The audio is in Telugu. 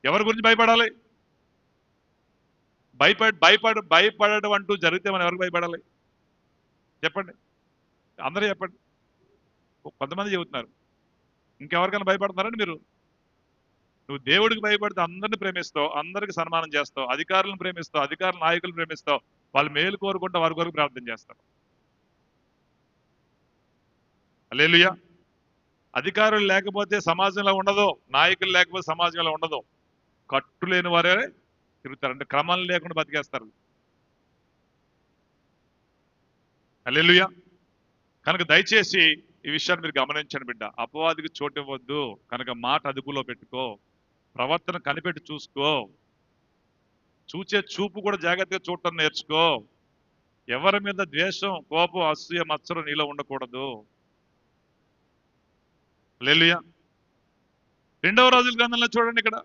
ఎవరి గురించి భయపడాలి? భయపడడం అంటూ జరిగితే మనం ఎవరికి భయపడాలి చెప్పండి? అందరూ చెప్పండి. కొంతమంది చెబుతున్నారు. ఇంకెవరికైనా భయపడుతున్నారండి మీరు? నువ్వు దేవుడికి భయపడితే అందరిని ప్రేమిస్తావు, అందరికి సన్మానం చేస్తావు, అధికారులను ప్రేమిస్తావు, అధికారుల నాయకులు ప్రేమిస్తావు, వాళ్ళు మేలు కోరుకుంటూ వారి కొరకు ప్రార్థన చేస్తారు. హల్లెలూయా. అధికారులు లేకపోతే సమాజంలో ఉండదు, నాయకులు లేకపోతే సమాజంలో ఉండదు. కట్టు లేని వారే తిరుగుతారు, అంటే క్రమం లేకుండా బతికేస్తారు. హల్లెలూయా. కనుక దయచేసి ఈ విషయాన్ని మీరు గమనించండి బిడ్డ. అపవాదికి చోటు ఇవ్వద్దు. కనుక మాట అదుపులో పెట్టుకో, ప్రవర్తన కనిపెట్టి చూసుకో, చూచే చూపు కూడా జాగ్రత్తగా చూడటం నేర్చుకో. ఎవరి మీద ద్వేషం, కోపం, అసూయ, మత్సరం నీలో ఉండకూడదు. హల్లెలూయా. 2వ రాజుల గ్రంథంలో చూడండి, ఇక్కడ